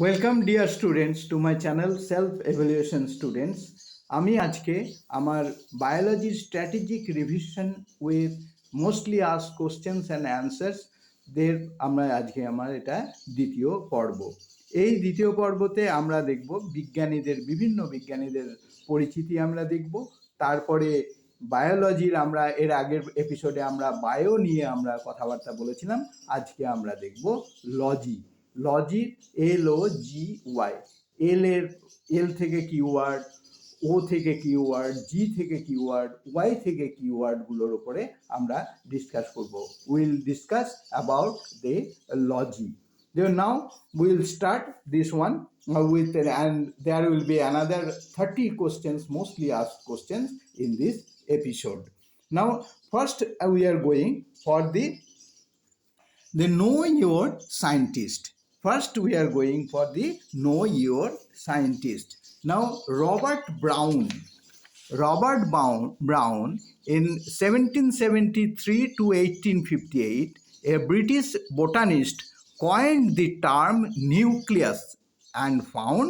Welcome dear students to my channel self evaluation students. আমি আজকে আমার বায়োলজির strategic revision with mostly ask questions and answers দের আমরা আজকে আমার এটা দ্বিতীয় পর্ব। এই দ্বিতীয় পর্বতে আমরা দেখব বিভিন্ন বিজ্ঞানীদের পরিচিতি আমরা দেখব। তারপরে বায়োলজির আমরা এর আগের এপিসোডে আমরা বায়ো নিয়ে আমরা কথাবার্তা বলেছিলাম। আজকে আমরা দেখব লজির LOGY। এল থেকে কিওয়ার্ড, ও থেকে কিওয়ার্ড, জি থেকে কিওয়ার্ড, ওয়াই থেকে কিওয়ার্ডগুলোর উপরে আমরা ডিসকাস করব। Will discuss about the logy. Now we will start this one with, and there will be another 30 questions, mostly asked questions in this episode. Now first we are going for the know your scientist. First we are going for the know your scientist. Now Robert Brown in 1773 to 1858, a British botanist, coined the term nucleus and found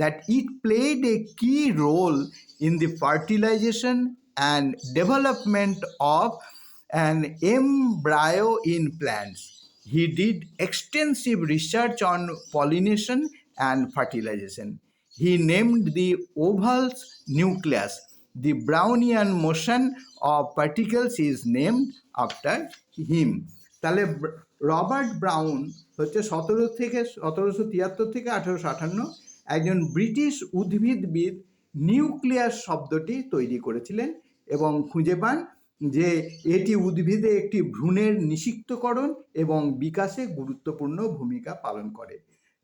that it played a key role in the fertilization and development of an embryo in plants. He did extensive research on pollination and fertilization. He named the oval's nucleus. The Brownian motion of particles is named after him. তাহলে Robert brown হচ্ছে 1773 থেকে 1858 একজন British উদ্ভিদবিদ nucleus শব্দটি তৈরি করেছিলেন এবং খুঁজে পান যে এটি উদ্ভিদে একটি ভ্রূণের নিষিক্তকরণ এবং বিকাশে গুরুত্বপূর্ণ ভূমিকা পালন করে।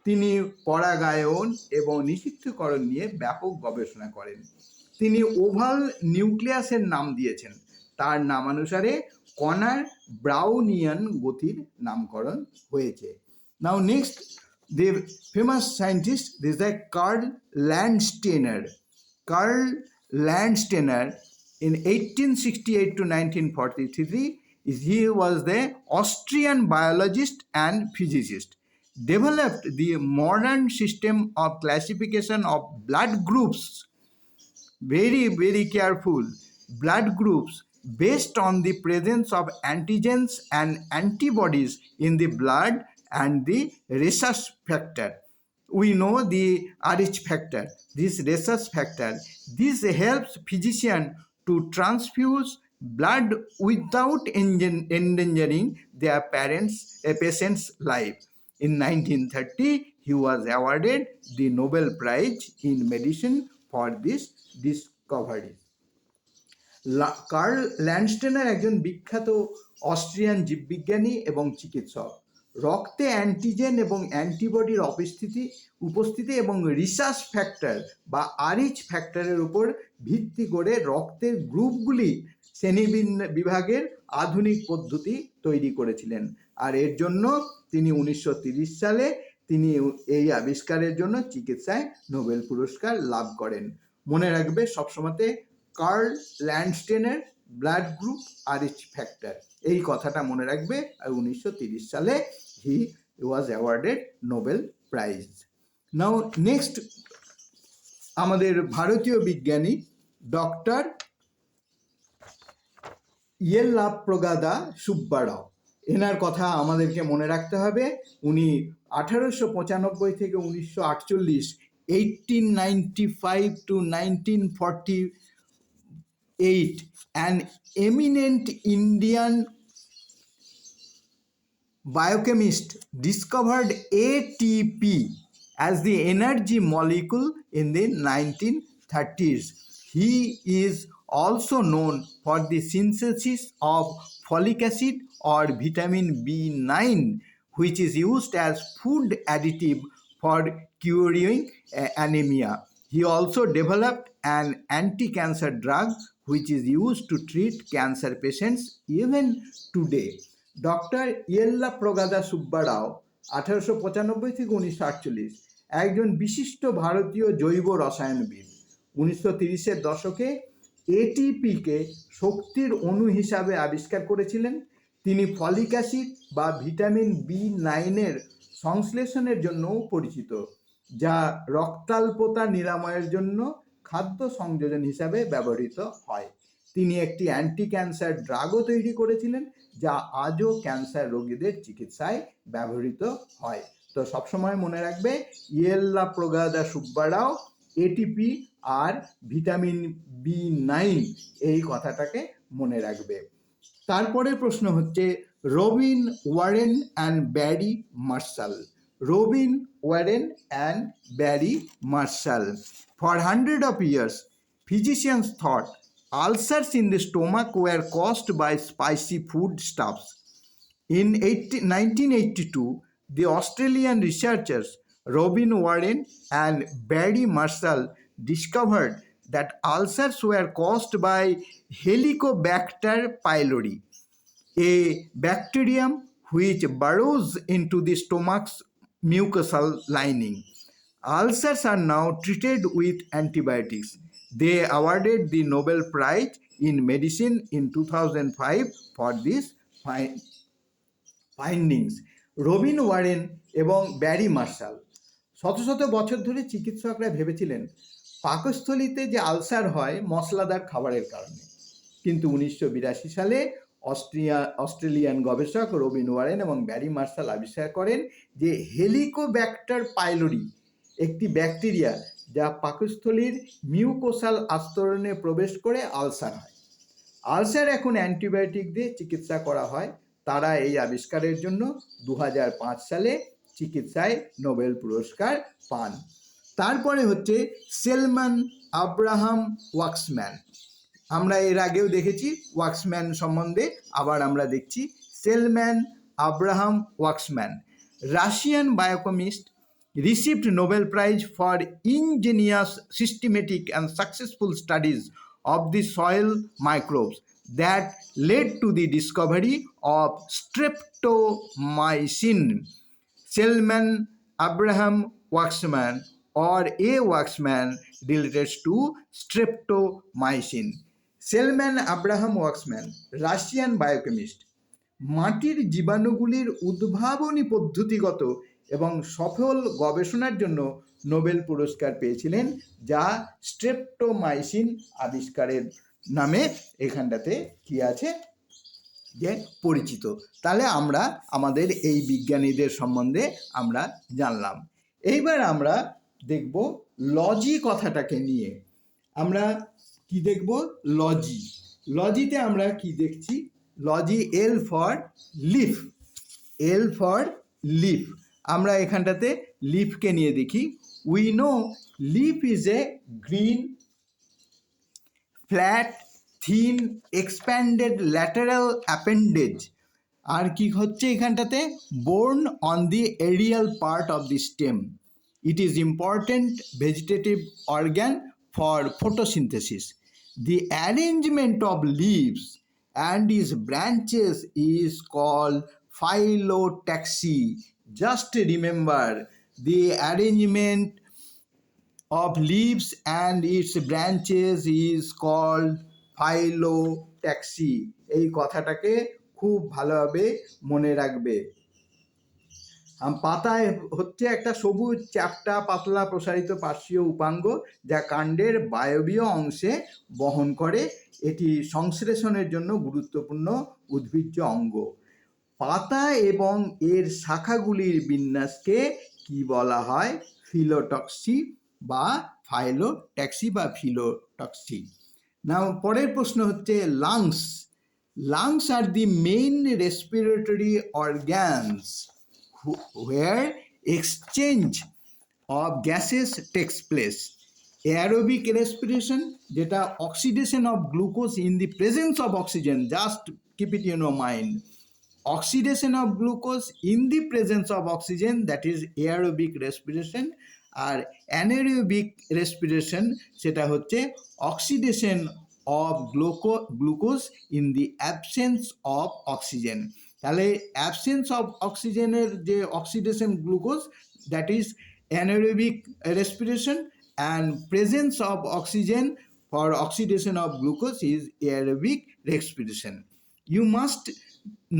তিনি পরাগায়ন এবং নিষিক্তকরণ নিয়ে ব্যাপক গবেষণা করেন। তিনি ওভাল নিউক্লিয়াসের নাম দিয়েছেন। তার নামানুসারে কণার ব্রাউনিয়ান গতির নামকরণ হয়েছে। নাও next, the famous scientist, this is Karl Landsteiner. Karl Landsteiner in 1868 to 1943, he was the Austrian biologist and physicist. Developed the modern system of classification of blood groups, very careful, blood groups based on the presence of antigens and antibodies in the blood and the rhesus factor. We know the Rh factor, this rhesus factor. This helps physician to transfuse blood without endangering their patient's life. In 1930, he was awarded the Nobel Prize in Medicine for this discovery. Karl Landsteiner একজন বিখ্যাত Austrian জীববিজ্ঞানী এবং চিকিৎসক। রক্তে antigen এবং অ্যান্টিবডির উপস্থিতি এবং research factor বা Rh ফ্যাক্টরের উপর ভিত্তি করে রক্তের গ্রুপগুলি শ্রেণী বিভাগের আধুনিক পদ্ধতি তৈরি করেছিলেন। আর এর জন্য তিনি 1930 সালে তিনি এই আবিষ্কারের জন্য চিকিৎসায় নোবেল পুরস্কার লাভ করেন। মনে রাখবে সবসময়তে কার্ল ল্যান্ডস্টেনের ব্লাড গ্রুপ আরএইচ ফ্যাক্টর, এই কথাটা মনে রাখবে। আর 1930 সালে he was awarded Nobel prize. Now next, আমাদের ভারতীয় বিজ্ঞানী ডক্টর ইয়েল্লাপ্রগাদা সুব্বারাও, এনার কথা আমাদেরকে মনে রাখতে হবে। উনি 1895 থেকে 1948, 1895 to 1948, an eminent Indian biochemist, discovered ATP as the energy molecule in the 1930s. He is also known for the synthesis of folic acid or vitamin B9, which is used as food additive for curing anemia. He also developed an anti-cancer drug which is used to treat cancer patients even today. Doctor Yellapragada Subbarao 1895 থেকে 1948 একজন বিশিষ্ট ভারতীয় জৈব রসায়নবিদ। 1930-এর দশকে এটিপিকে শক্তির অণু হিসাবে আবিষ্কার করেছিলেন। তিনি ফলিক অ্যাসিড বা ভিটামিন B9 সংশ্লেষণের জন্যও পরিচিত। যা রক্তাল্পতা নিরাময়ের জন্য খাদ্য সংযোজন হিসাবে ব্যবহৃত হয়। তিনি একটি অ্যান্টি ক্যান্সার ড্রাগও তৈরি করেছিলেন, যা আজও ক্যান্সার রোগীদের চিকিৎসায় ব্যবহৃত হয়। তো সবসময় মনে রাখবে ইয়েল্লা প্রগাদা সুব্বারাও, এটিপি আর ভিটামিন B9, এই কথাটাকে মনে রাখবে। তারপরে প্রশ্ন হচ্ছে Robin Warren and Barry Marshall. Robin Warren and Barry Marshall. For hundreds of years, physicians thought ulcers in the stomach were caused by spicy foodstuffs. In 1982, the Australian researchers Robin Warren and Barry Marshall discovered that ulcers were caused by Helicobacter pylori, a bacterium which burrows into the stomach's mucosal lining. Ulcers are now treated with antibiotics. They awarded the Nobel Prize in Medicine in 2005 for this findings. Robin Warren এবং Barry martial শত শত বছর ধরে চিকিৎসকরা ভেবেছিলেন পাকস্থলীতে যে ulcer হয় মশলাদার খাবারের কারণে, কিন্তু 1982 সালে অস্ট্রেলিয়ান গবেষক রবিন ওয়ারেন এবং ব্যারি মার্শাল আবিষ্কার করেন যে হেলিকোব্যাক্টার পাইলোরি একটি ব্যাকটেরিয়া যা পাকস্থলীর মিউকোসাল আস্তরণে প্রবেশ করে আলসার হয়। আলসার এখন অ্যান্টিবায়োটিক দিয়ে চিকিৎসা করা হয়। তারা এই আবিষ্কারের জন্য 2005 সালে চিকিৎসায় নোবেল পুরস্কার পান। তারপরে হচ্ছে সেলমান আব্রাহাম ওয়াক্সম্যান। আমরা এর আগেও দেখেছি ওয়াক্সম্যান সম্বন্ধে, আবার আমরা দেখছি Selman Abraham Waksman, Russian biochemist, received Nobel Prize for ingenious, systematic and successful studies of the soil microbes that led to the discovery of streptomycin. Selman Abraham Waxman or A. Waxman relates to streptomycin. Selman Abraham Waxman, Russian biochemist, মাটির জীবাণুগুলির উদ্ভাবনী পদ্ধতিগত এবং সফল গবেষণার জন্য Nobel পুরস্কার পেয়েছিলেন, যা স্ট্রেপ্টোমাইসিন আবিষ্কারের নামে এখানটাতে কি আছে যে পরিচিত। তাহলে আমরা আমাদের এই বিজ্ঞানীদের সম্বন্ধে আমরা জানলাম। এইবার আমরা দেখব লজি কথাটাকে নিয়ে। আমরা কি দেখব? লজি। লজিতে আমরা কি দেখছি? Logy, L for leaf, L for leaf. আমরা এখানটাতে লিফকে নিয়ে দেখি। We know leaf is a green flat thin expanded lateral appendage. আর কি হচ্ছে এখানটাতে? Borne on the aerial part of the stem. It is important vegetative organ for photosynthesis. The arrangement of leaves and its branches is called phyllotaxy. Just remember, the arrangement of leaves and its branches is called phyllotaxy. এই কথাটাকে খুব ভালোভাবে মনে রাখবে। পাতায় হচ্ছে একটা সবুজ চ্যাপ্টা পাতলা প্রসারিত পার্শ্বীয় উপাঙ্গ যা কাণ্ডের বায়বীয় অংশে বহন করে। এটি সংশ্লেষণের জন্য গুরুত্বপূর্ণ উদ্ভিজ্জ অঙ্গ। পাতা এবং এর শাখাগুলির বিন্যাসকে কি বলা হয়? ফিলোটক্সি বা ফাইলোট্যাক্সি বা ফিলোটক্সি। নাও পরের প্রশ্ন হচ্ছে lungs. Lungs are the main respiratory organs where exchange of gases takes place. Aerobic respiration, যেটা oxidation of glucose in the presence of oxygen, just keep it in your mind. Oxidation of glucose in the presence of oxygen, that is aerobic respiration. আর anaerobic respiration সেটা হচ্ছে oxidation of glucose in the absence of oxygen. তাহলে absence of অক্সিজেনের যে oxidation glucose, that is anaerobic respiration, and presence of oxygen for oxidation of glucose is এয়ারোবিক respiration. You must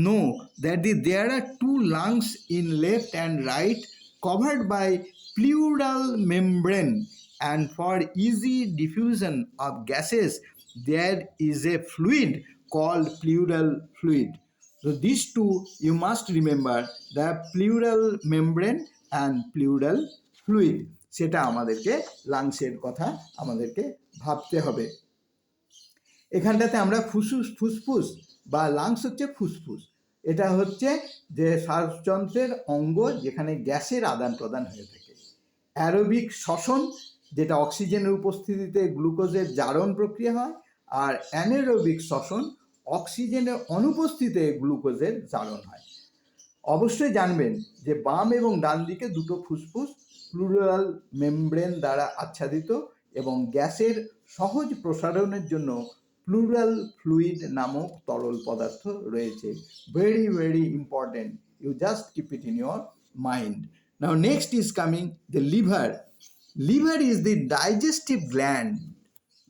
know that there are two lungs in left and right covered by pleural membrane, and for easy diffusion of gases there is a fluid called pleural fluid. So these two you must remember, the pleural membrane and pleural fluid, সেটা আমাদেরকে লাংসের কথা আমাদেরকে ভাবতে হবে। এখানটাতে আমরা ফুসফুস বা লাংস হচ্ছে ফুসফুস, এটা হচ্ছে যে শ্বাসযন্ত্রের অঙ্গ যেখানে গ্যাসের আদান প্রদান হয়ে থাকে। অ্যারোবিক শ্বসন, যেটা অক্সিজেনের উপস্থিতিতে গ্লুকোজের জারণ প্রক্রিয়া হয়, আর অ্যানারোবিক শ্বসন অক্সিজেনের অনুপস্থিতিতে গ্লুকোজের জারণ হয়। অবশ্যই জানবেন যে বাম এবং ডান দিকে দুটো ফুসফুস প্লুরাল মেমব্রেন দ্বারা আচ্ছাদিত এবং গ্যাসের সহজ প্রসারণের জন্য প্লুরাল ফ্লুইড নামক তরল পদার্থ রয়েছে। Very very important, you just keep it in your mind. Now next is coming the liver. Liver is the digestive gland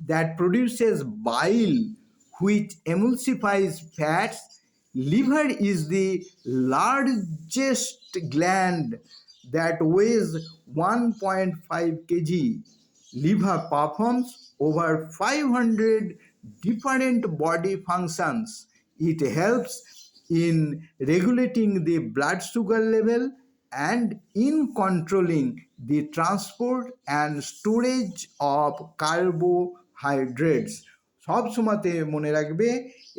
that produces bile which emulsifies fats. Liver is the largest gland that weighs 1.5 kg. Liver performs over 500 different body functions. It helps in regulating the blood sugar level and in controlling the transport and storage of carbohydrates. সব সময়তে মনে রাখবে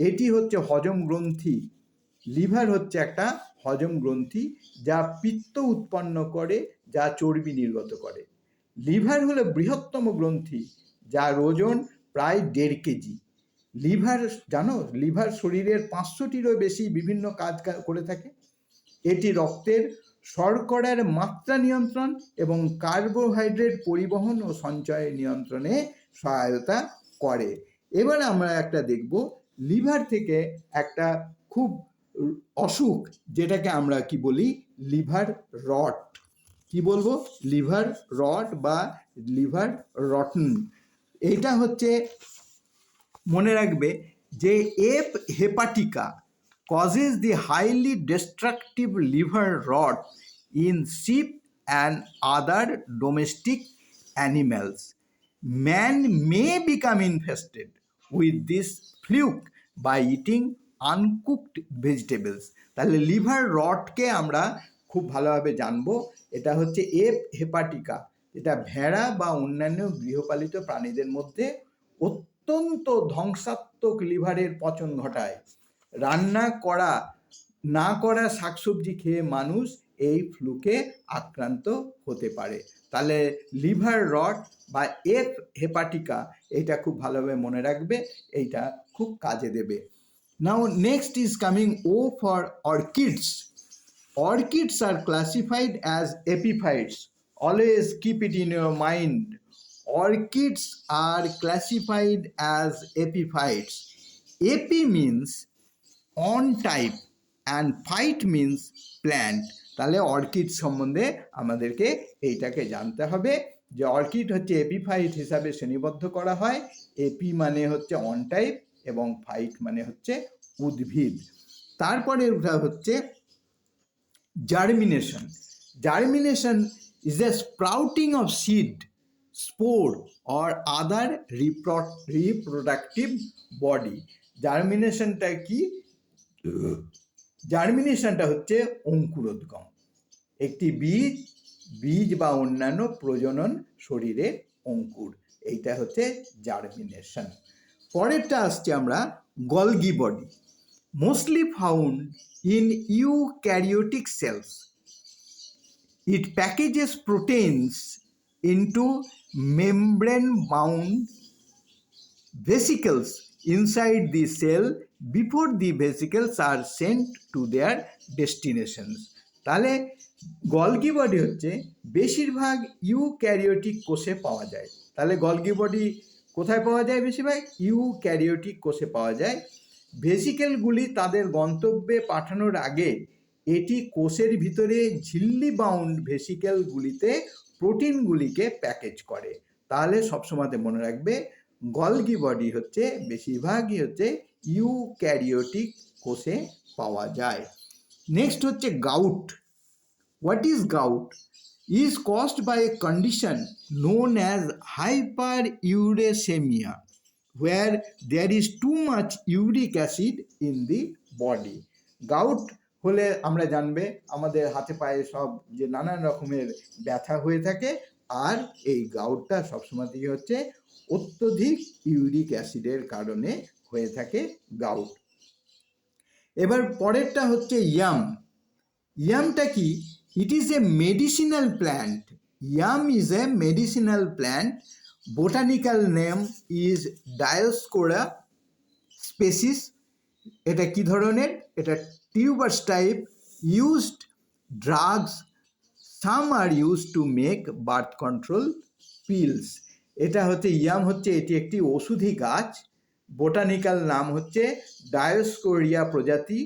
এটি হচ্ছে হজম গ্রন্থি। Liver হচ্ছে একটা হজম গ্রন্থি যা পিত্ত উৎপন্ন করে, যা চর্বি নির্গত করে। লিভার হলো বৃহত্তম গ্রন্থি যার ওজন প্রায় 1.5 কেজি। লিভার জানো, লিভার শরীরের 500টিরও বেশি বিভিন্ন কাজ করে থাকে। এটি রক্তের শর্করার মাত্রা নিয়ন্ত্রণ এবং কার্বোহাইড্রেট পরিবহন ও সঞ্চয় নিয়ন্ত্রণে সহায়তা করে। এবার আমরা একটা দেখব লিভার থেকে একটা খুব অসুখ, যেটাকে আমরা কি বলি, লিভার রট। কি বলবো? লিভার রট বা লিভার রটন। এটা হচ্ছে মনে রাখবে যে F হেপাটিকা causes the highly destructive liver rot in sheep and other domestic animals. Man may become infested with this fluke by eating uncooked vegetables. তাহলে লিভার রটকে আমরা খুব ভালোভাবে জানবো। এটা হচ্ছে এফ হেপাটিকা, এটা ভেড়া বা অন্যান্য গৃহপালিত প্রাণীদের মধ্যে অত্যন্ত ধ্বংসাত্মক লিভারের পচন ঘটায়। রান্না করা না করা শাকসবজি খেয়ে মানুষ এই ফ্লুকে আক্রান্ত হতে পারে। তাহলে লিভার রট বা এফ হেপাটিকা এটা খুব ভালোভাবে মনে রাখবে, এইটা খুব কাজে দেবে। Now next is coming O for orchids. Orchids are classified as epiphytes. Always keep it in your mind. Orchids are classified as epiphytes. Epi means on type and phyte means plant. তাহলে orchid সম্বন্ধে আমাদেরকে এইটাকে জানতে হবে যে orchid হচ্ছে epiphyte হিসাবে শ্রেণীবদ্ধ করা হয়। এপি মানে হচ্ছে অন টাইপ এবং ফাইট মানে হচ্ছে উদ্ভিদ। তারপরে ওটা হচ্ছে germination. Germination is a sprouting of seed, spore or other reproductive body. জার্মিনেশনটা কি? জার্মিনেশনটা হচ্ছে অঙ্কুরোদ্গম। একটি বীজ বা অন্যান্য প্রজনন শরীরের অঙ্কুর, এইটা হচ্ছে জার্মিনেশন। পরেরটা আসছে আমরা Golgi body. Mostly found in eukaryotic cells. It packages proteins into membrane-bound vesicles inside the cell before the vesicles are sent to their destinations. তাহলে গলগি বডি হচ্ছে বেশিরভাগ ইউক্যারিওটিক কোষে পাওয়া যায়। তাহলে গলগি বডি কোথায় পাওয়া যায়? বেশিরভাগ ইউক্যারিওটিক কোষে পাওয়া যায়। ভেসিকেলগুলি তাদের গন্তব্যে পাঠানোর আগে এটি কোষের ভিতরে ঝিল্লি বাউন্ড ভেসিকেলগুলিতে প্রোটিনগুলিকে প্যাকেজ করে। তাহলে সবসময় মনে রাখবে গলগি বডি হচ্ছে বেশিরভাগই হচ্ছে ইউক্যারিওটিক কোষে পাওয়া যায়। নেক্সট হচ্ছে gout. What is gout? is caused by a condition known as hyperuricemia, where there is too much uric acid in the body. Gout হলে আমরা জানবে আমাদের হাতে পায়ে সব যে নানান রকমের ব্যথা হয়ে থাকে, আর এই গাউটটা সবসময় থেকে হচ্ছে অত্যধিক ইউরিক অ্যাসিডের কারণে হয়ে থাকে গাউট। এবার পরেরটা হচ্ছে ইয়াম। ইয়ামটা কি? It is a medicinal plant. Yam is a medicinal plant. Botanical name is Dioscorea species. এটা কি ধরনের? এটা tuberous type, used drugs, some are use to make birth control pills. এটা হচ্ছে ইয়াম, হচ্ছে এটি একটি ওষুধি গাছ। বোটানিক্যাল নাম হচ্ছে ডায়োস্কোরিয়া প্রজাতি,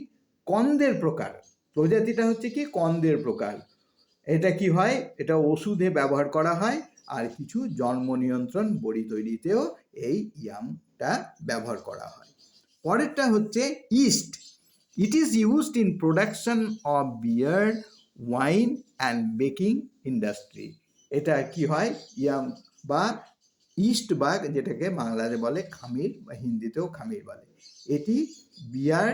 কন্দের প্রকার। প্রজাতিটা হচ্ছে কি? কন্দের প্রকার। এটা কি হয়? এটা ওষুধে ব্যবহার করা হয়, আর কিছু জন্ম নিয়ন্ত্রণ বড়ি তৈরিতেও এই ইয়ামটা ব্যবহার করা হয়। পরেরটা হচ্ছে east. It is used in production of beer, wine and baking industry. এটা কি হয়? ইয়াম বা ইস্ট বা যেটাকে বাংলাতে বলে খামির বা হিন্দিতেও খামির বলে, এটি বিয়ার,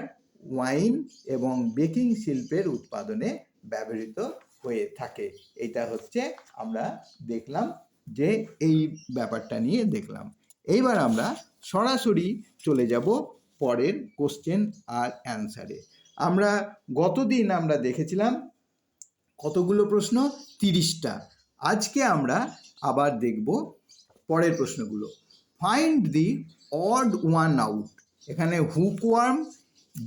ওয়াইন এবং বেকিং শিল্পের উৎপাদনে ব্যবহৃত হয়ে থাকে। এটা হচ্ছে আমরা দেখলাম যে এই ব্যাপারটা নিয়ে দেখলাম। এইবার আমরা সরাসরি চলে যাব পরের কোশ্চেন আর অ্যান্সারে। আমরা গতদিন আমরা দেখেছিলাম কতগুলো প্রশ্ন? 30টা। আজকে আমরা আবার দেখব পরের প্রশ্নগুলো। Find the odd one out. এখানে হুকওয়ার্ম,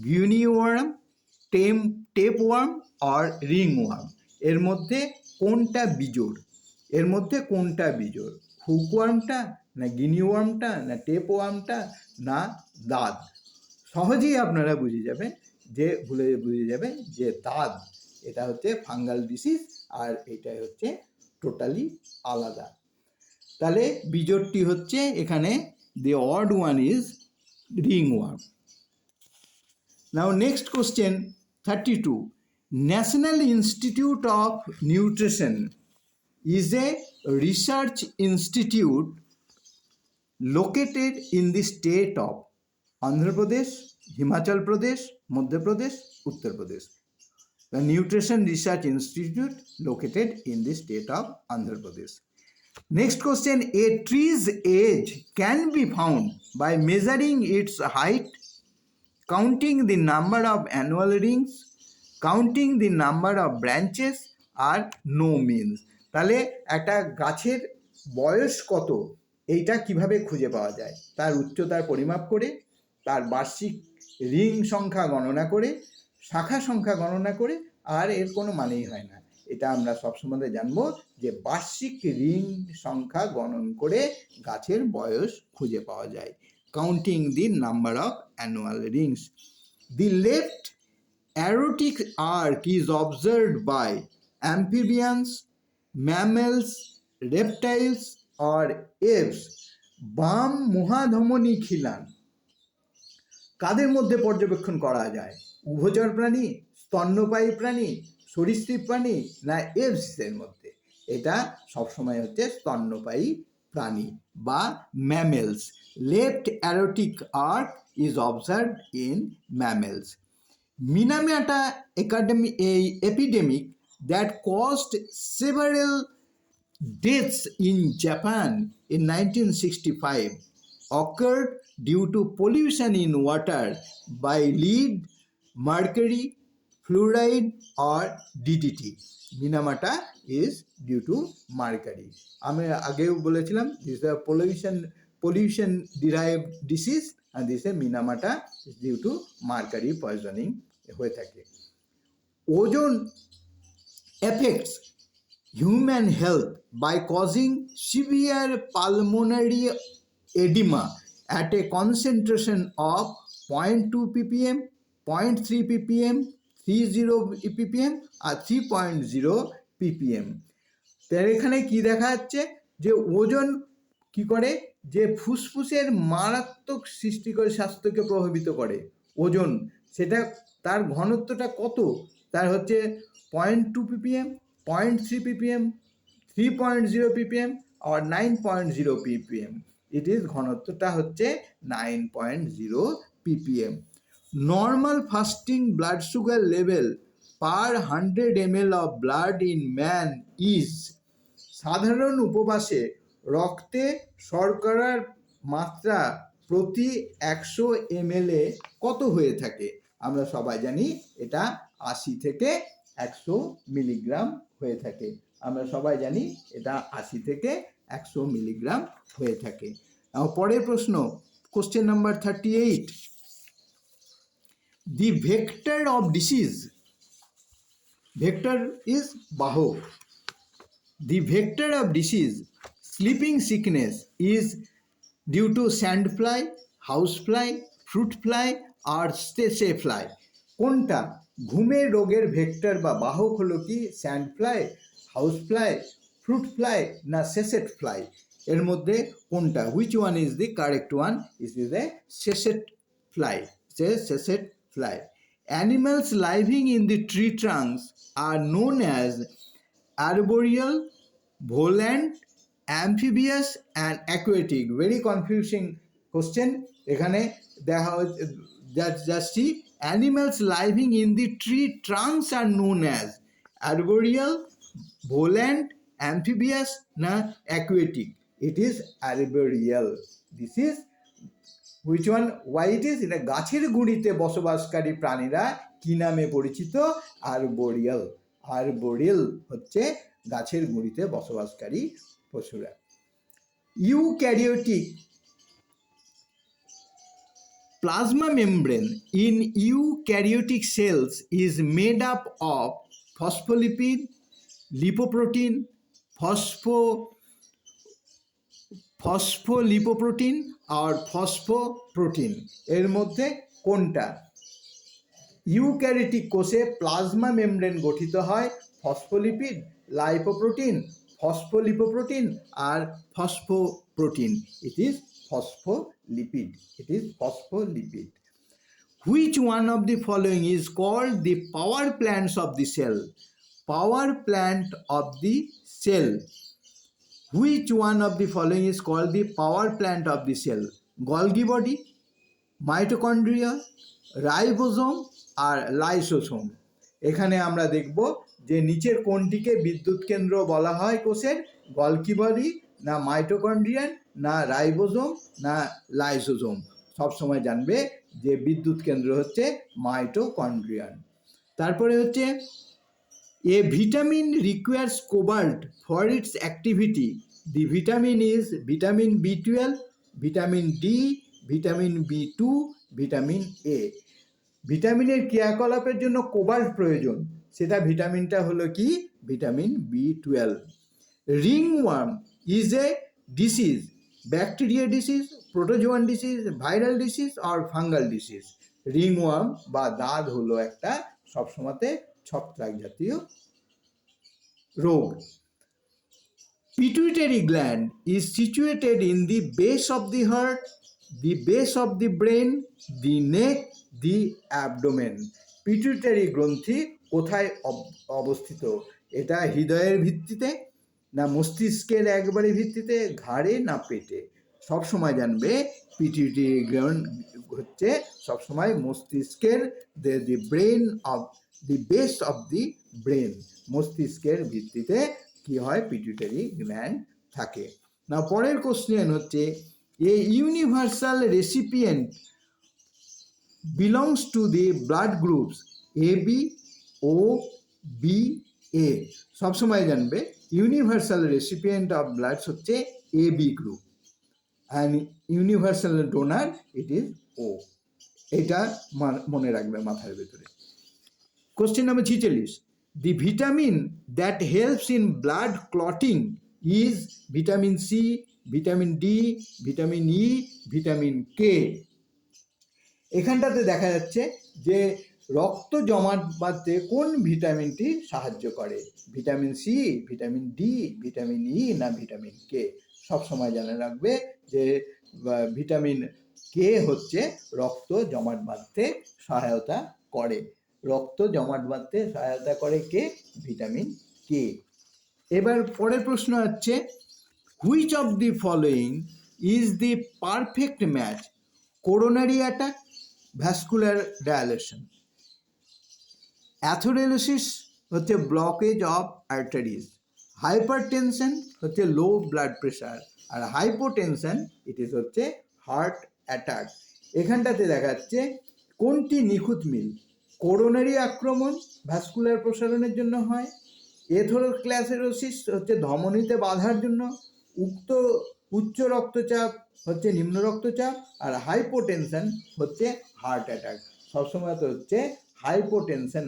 গুইনিওয়ার্ম, টেপওয়ার্ম আর রিংওয়ার্ম, এর মধ্যে কোনটা বিজোড়? এর মধ্যে কোনটা বিজোড়? হুকওয়ার্মটা না গিনিওয়ার্মটা না টেপওয়ার্মটা না দাঁত? সহজেই আপনারা বুঝে যাবেন যে দাঁত এটা হচ্ছে ফাঙ্গাল ডিসিজ, আর এটাই হচ্ছে টোটালি আলাদা। তাহলে বিজোড়টি হচ্ছে এখানে the odd one is ringworm. Now next question 32. National Institute of Nutrition is a research institute located in the state of Andhra Pradesh, Himachal Pradesh, Madhya Pradesh, Uttar Pradesh. The Nutrition Research Institute located in the state of Andhra Pradesh. Next question, a tree's age can be found by measuring its height, counting the number of annual rings, counting the number of branches, R no means. তাহলে একটা গাছের বয়স কত এইটা কিভাবে খুঁজে পাওয়া যায়? তার উচ্চতার পরিমাপ করে, তার বার্ষিক রিং সংখ্যা গণনা করে, শাখা সংখ্যা গণনা করে, আর এর কোনো মানেই হয় না। এটা আমরা সবসময় জানবো যে বার্ষিক রিং সংখ্যা গণন করে গাছের বয়স খুঁজে পাওয়া যায়। Counting the number of annual Rings. The left aortic arc is observed by amphibians, mammals, reptiles or apes. বাম মহাধমনী খিলান কাদের মধ্যে পর্যবেক্ষণ করা যায়? উভচর প্রাণী, স্তন্যপায়ী প্রাণী, সরীসৃপ প্রাণী না এপসের মধ্যে? এটা সবসময় হচ্ছে স্তন্যপায়ী প্রাণী বা mammals. Left aortic arch is observed in mammals. Minamata epidemic that caused several deaths in Japan in 1965 occurred due to pollution in water by lead, mercury, fluoride or DDT. Minamata is due to mercury. আমি আগেও বলেছিলাম this is a pollution derived disease and this is Minamata is due to mercury poisoning হয়ে থাকে। ওজন affects human health by causing severe pulmonary edema at a concentration of 0.2 ppm, 0.3 ppm, 30 ppm R 3.0 ppm। তার এখানে কি দেখা যাচ্ছে যে ওজন কি করে? যে ফুসফুসের মারাত্মক সৃষ্টি করে, স্বাস্থ্যকে প্রভাবিত করে। ওজন সেটা তার ঘনত্বটা কত? তার হচ্ছে 0.2 ppm, 0.3 ppm, 3.0 ppm or 9.0 ppm. It is ঘনত্বটা হচ্ছে 9.0 ppm. Normal fasting blood sugar level per 100 ml of blood in man is, সাধারণ উপবাসে রক্তে শর্করার মাত্রা প্রতি 100 ml কত হয়ে থাকে? আমরা সবাই জানি এটা 80 থেকে 100 মিলিগ্রাম হয়ে থাকে। আমরা সবাই জানি এটা 80 থেকে 100 মিলিগ্রাম হয়ে থাকে। পরের প্রশ্ন, question number 38, the vector of disease, vector is বাহক, the vector of disease sleeping sickness is due to sand fly, house fly, fruit fly or stay fly. কোনটা? ঘুমের রোগের ভেক্টর বা বাহক হলো কি sand fly, house fly, fruit fly না tsetse fly? এর মধ্যে কোনটা? Which one is the correct one? Is a tsetse fly, tsetse fly. Animals living in the tree trunks are known as arboreal, volant, amphibious and aquatic. Very confusing question. এখানে দেখা যাচ্ছে animals living in the tree trunks are known as arboreal, volant, amphibious na aquatic. It is arboreal. This is which one? Why it is? এটা গাছের গুঁড়িতে বসবাসকারী প্রাণীরা কি নামে পরিচিত? আরবোরিয়াল। আরবোরিয়াল হচ্ছে গাছের গুঁড়িতে বসবাসকারী পশুরা। Eukaryotic plasma membrane in eukaryotic cells is made up of phospholipid, lipoprotein, phospholipoprotein or phosphoprotein. এর মধ্যে কোনটা? ইউক্যারিওটিক কোষে প্লাজমা মেমব্রেন গঠিত হয় ফসফোলিপিড, লাইপোপ্রোটিন, ফসফোলিপোপ্রোটিন আর phosphoprotein. It is phospholipid. It is phospholipid. Which one of the following is called the power plants of the cell? Power plant of the cell. Which one of the following is called the power plant of the cell? Golgi body, mitochondria, ribosome R lysosome. এখানে আমরা দেখব যে নিচের কোনটিকে বিদ্যুৎ কেন্দ্র বলা হয় কোষের? গলগি বডি না মাইটোকন্ড্রিয়ান না রাইবোসোম না লাইসোসোম? সবসময় জানবে যে বিদ্যুৎ কেন্দ্র হচ্ছে মাইটোকন্ড্রিয়ান। তারপরে হচ্ছে a vitamin requires cobalt for its activity. The vitamin is vitamin B12, vitamin D, vitamin B2, vitamin A. ভিটামিনের ক্রিয়াকলাপের জন্য কোবাল্ট প্রয়োজন, সেটা ভিটামিনটা হলো কি? Vitamin B12। Ringworm is a disease, bacteria disease, protozoan disease, viral disease আর fungal disease. Ringworm বা দাঁত হলো একটা সবসময়তে ছত্রাক জাতীয় রোগ। Pituitary gland is situated in the base of the heart, the base of the brain, the neck, the abdomen. Pituitary গ্রন্থি কোথায় অবস্থিত? এটা হৃদয়ের ভিত্তিতে না মস্তিষ্কের একবারে ভিত্তিতে, ঘাড়ে না পেটে? সবসময় জানবে পিটুইটারি গ্ল্যান্ড হচ্ছে সবসময় মস্তিষ্কের, the brain of the base of the brain, মস্তিষ্কের ভিত্তিতে কি হয়? পিটুইটারি গ্ল্যান্ড থাকে। না পরের কোশ্চেন হচ্ছে এ universal recipient belongs to the blood groups AB, O, B, A. সবসময় জানবে ইউনিভার্সাল রেসিপিয়েন্ট অফ ব্লাড হচ্ছে AB group and universal donor it is O। এটা মনে রাখবে মাথার ভেতরে। Question number 46, the vitamin that helps in blood clotting is vitamin C, vitamin D, vitamin E, vitamin K. এখানটাতে দেখা যাচ্ছে যে রক্ত জমাট বাঁধতে কোন ভিটামিনটি সাহায্য করে? Vitamin C, vitamin D, vitamin E না ভিটামিন কে? সবসময় জানা রাখবে যে ভিটামিন কে হচ্ছে রক্ত জমাট বাঁধতে সহায়তা করে। রক্ত জমাট বাঁধতে সহায়তা করে কে? Vitamin K. এবার পরের প্রশ্ন হচ্ছে, which of the following is the perfect match, coronary attack, vascular dilation. Atherosclerosis হচ্ছে ব্লকেজ অফ আর্টারিজ, হাইপারটেনশন হচ্ছে লো ব্লাড প্রেশার, আর হাইপোটেনশন ইট ইজ হচ্ছে হার্ট অ্যাটাক। এখানটাতে দেখাচ্ছে কোনটি নিখুঁত মিল, কোরোনারি আক্রমণ ভ্যাসকুলার প্রসারণের জন্য হয়, এথেরোস্ক্লেরোসিস হচ্ছে ধমনীতে বাধার জন্য, উচ্চ রক্তচাপ হচ্ছে নিম্ন রক্তচাপ, আর হাইপোটেনশন হচ্ছে হার্ট অ্যাটাক। সবসময় তো হচ্ছে হাইপোটেনশন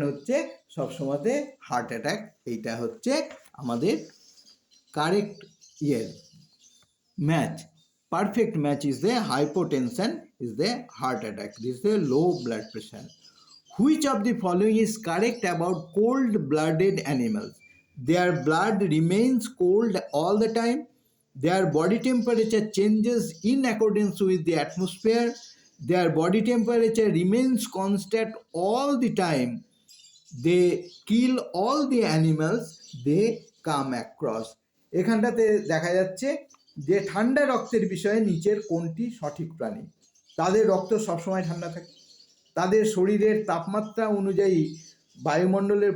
হচ্ছে সবসময়তে হার্ট অ্যাটাক। এইটা হচ্ছে আমাদের correct match. Perfect match is the hypotension, is the heart attack. This is the low blood pressure. Which of the following is correct about cold-blooded animals? Their blood remains cold all the time. Their body temperature changes in accordance with the atmosphere. Their body temperature remains constant all the time. They kill all the animals they come across. এখানটাতে দেখা যাচ্ছে যে ঠান্ডা রক্তের বিষয়ে নিচের কোনটি সঠিক প্রাণী। তাদের রক্ত সবসময় ঠান্ডা থাকে, তাদের শরীরের তাপমাত্রা অনুযায়ী বায়ুমণ্ডলের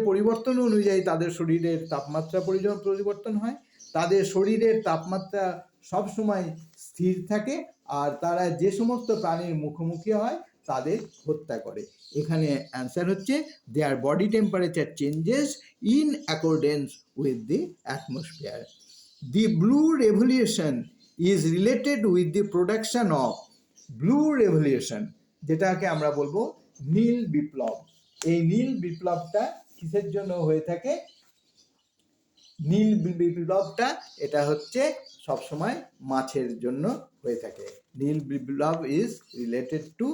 পরিবর্তন অনুযায়ী তাদের শরীরের তাপমাত্রা পরিবর্তন হয়, তাদের শরীরের তাপমাত্রা সবসময় স্থির থাকে, আর তারা যে সমস্ত প্রাণীর মুখোমুখি হয় তাদের হত্যা করে। এখানে অ্যান্সার হচ্ছে দেয়ার body temperature changes in accordance with the atmosphere. The blue revolution is related with the production of, blue revolution যেটাকে আমরা বলবো নীল বিপ্লব। এই নীল বিপ্লবটা কিসের জন্য হয়ে থাকে? নীল বিপ্লবটা এটা হচ্ছে সবসময় মাছের জন্য হয়ে থাকে। নীল বিপ্লব ইজ রিলেটেড টু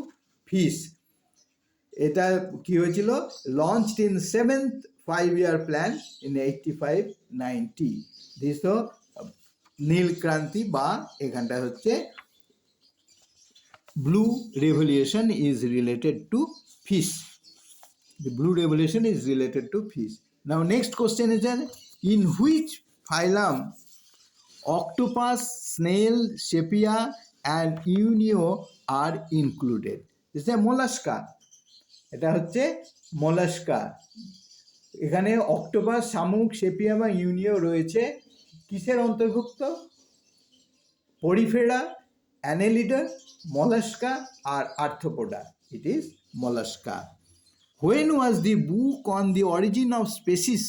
ফিশ। এটা কি হয়েছিল? Launched in 7th 5-year plan in 85-90। This তো নীল ক্রান্তি, বা এখানটা হচ্ছে blue revolution is related to fish. The blue revolution is related to fish. Now next question is, in which phylum octopus, snail, sepia and unio are included? This is a mollusca. এটা হচ্ছে mollusca। এখানে octopus, শামুক, sepia বা ইউনিও রয়েছে। কিসের অন্তর্ভুক্ত? Porifera, Annelida, mollusca আর Arthropoda. It is mollusca. When was the book on the origin of species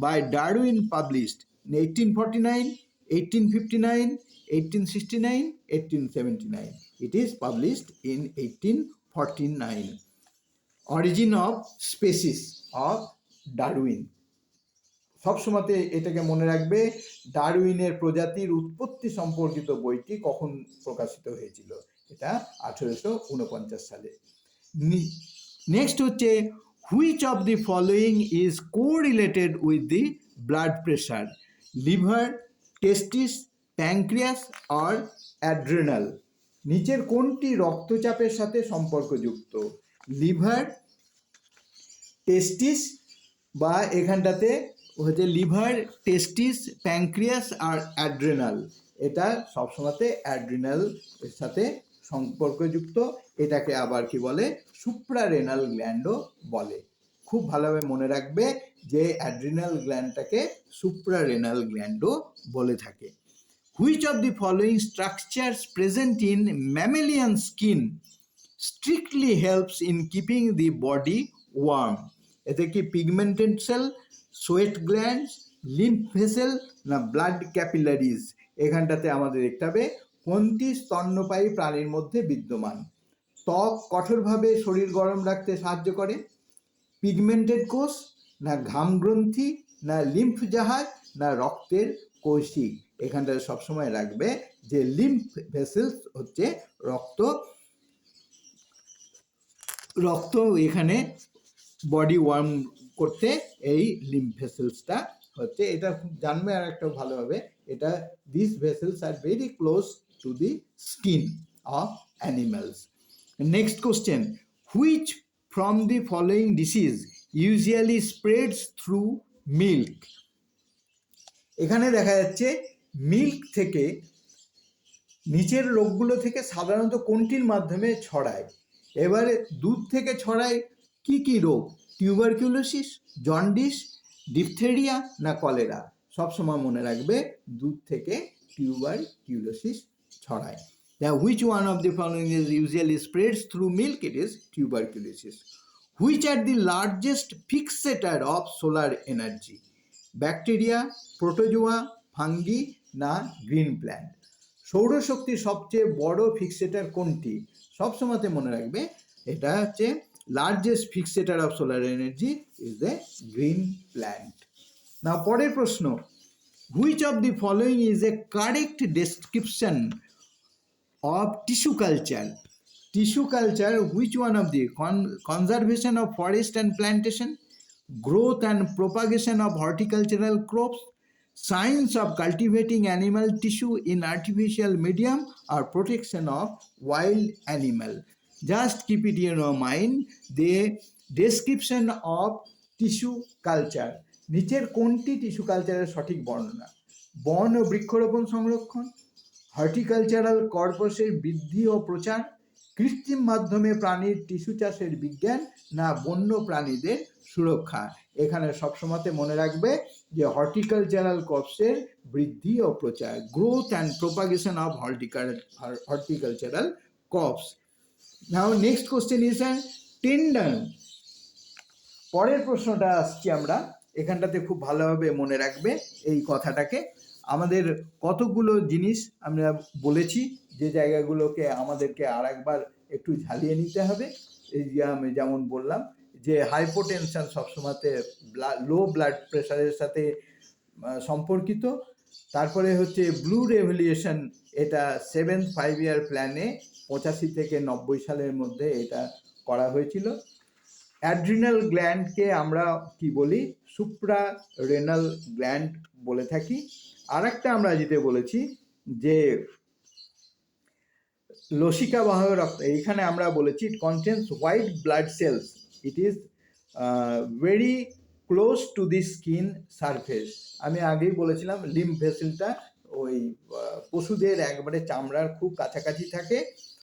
by Darwin published? In 1849, 1859, 1869, 1879. It is published in 1849. Origin of species of Darwin. সবসময়তে এটাকে মনে রাখবে, ডারউইনের প্রজাতির উৎপত্তি সম্পর্কিত বইটি কখন প্রকাশিত হয়েছিল? এটা 1849 সালে। নেক্সট হচ্ছে, which of the following is correlated with the blood pressure? Liver, testes, pancreas আর অ্যাড্রেনাল। নিচের কোনটি রক্তচাপের সাথে সম্পর্কযুক্ত? লিভার, টেস্টিস, বা এখানটাতে হচ্ছে লিভার, টেস্টিস, প্যানক্রিয়াস আর অ্যাড্রেনাল। এটা সবসময়তে অ্যাড্রেনাল এর সাথে সম্পর্কযুক্ত। এটাকে আবার কি বলে? সুপ্রারেনাল গ্ল্যান্ডও বলে। খুব ভালোভাবে মনে রাখবে যে অ্যাড্রিনাল গ্ল্যান্ডটাকে সুপ্রারেনাল গ্ল্যান্ডও বলে থাকে। Which of the following structures present in mammalian skin strictly helps in keeping the body warm? এতে কি pigmented cell, sweat gland, lymph vessel না ব্লাড ক্যাপিলারিজ? এখানটাতে আমাদের দেখতে হবে কোনটি স্তন্যপায়ী প্রাণীর মধ্যে বিদ্যমান। ত্বক কঠোরভাবে শরীর গরম রাখতে সাহায্য করে, পিগমেন্টেড কোষ না ঘাম গ্রন্থি না লিম্ফ জাহাজ না রক্তের কৌশিক? এখানটাতে সবসময় রাখবে যে লিম্ফ ভেসেলস হচ্ছে রক্ত এখানে বডি ওয়ার্ম করতে এই লিম্ফ ভেসেলসটা হচ্ছে, এটা খুব জানবে আর একটা ভালোভাবে, এটা this vessels are very close to the skin of animals. Next question, which from the following disease usually spreads through milk? এখানে দেখা যাচ্ছে মিল্ক থেকে নিচের রোগগুলো থেকে সাধারণত কোনটির মাধ্যমে ছড়ায়? এবারে দুধ থেকে ছড়ায় কি কি রোগ? টিউবারকিউলোসিস, জন্ডিস, ডিপথেরিয়া না কলেরা? সবসময় মনে রাখবে দুধ থেকে টিউবারকিউলোসিস ছড়ায়। Which one of the following is usually spreads through milk? It is tuberculosis. Which are the largest fixator of solar energy? Bacteria, protozoa, fungi না গ্রিন প্ল্যান্ট? সৌরশক্তির সবচেয়ে বড় ফিক্সেটার কোনটি? সবসময়তে মনে রাখবে এটা হচ্ছে largest fixator of solar energy is the green plant. না পরের প্রশ্ন, which of the following is a correct description of tissue culture? Tissue culture, which one of the conservation of forest and plantation, growth and propagation of horticultural crops, science of cultivating animal tissue in artificial medium, or protection of wild animal? Just keep it in your mind, the description of tissue culture. নিচের কোনটি tissue কালচারের সঠিক বর্ণনা? বন ও বৃক্ষরোপণ সংরক্ষণ, horticultural কর্পসের বৃদ্ধি ও প্রচার, কৃত্রিম মাধ্যমে প্রাণীর টিস্যু চাষের বিজ্ঞান না বন্য প্রাণীদের সুরক্ষা? এখানে সবসময়তে মনে রাখবে যে হর্টিকালচারাল কর্পসের বৃদ্ধি ও প্রচার, growth and propagation of horticultural corps. Now next question is tendon. পরের প্রশ্নটা আসছি আমরা, এখানটাতে খুব ভালোভাবে মনে রাখবে এই কথাটাকে। আমাদের কতগুলো জিনিস আমরা বলেছি যে জায়গাগুলোকে আমাদেরকে আর একবার একটু ঝালিয়ে নিতে হবে। এই যে আমি যেমন বললাম যে হাইপোটেনশন সবসময়তে লো ব্লাড প্রেশারের সাথে সম্পর্কিত। তারপরে হচ্ছে ব্লু রেভলিউশন, এটা 7th 5-year প্ল্যানে 85 থেকে 90 সালের মধ্যে এটা করা হয়েছিল। অ্যাড্রিনাল গ্ল্যান্ডকে আমরা কি বলি? সুপ্রা রেনাল গ্ল্যান্ড বলে থাকি। আর একটা আমরা যেটা বলেছি যে লসিকা বাহক রক্ত, এইখানে আমরা বলেছি it contains white blood cells, it is very close to the skin surface. আমি আগেই বলেছিলাম লিম্ফ ভেসেলটা ওই পশুদের একবারে চামড়ার খুব কাছাকাছি থাকে।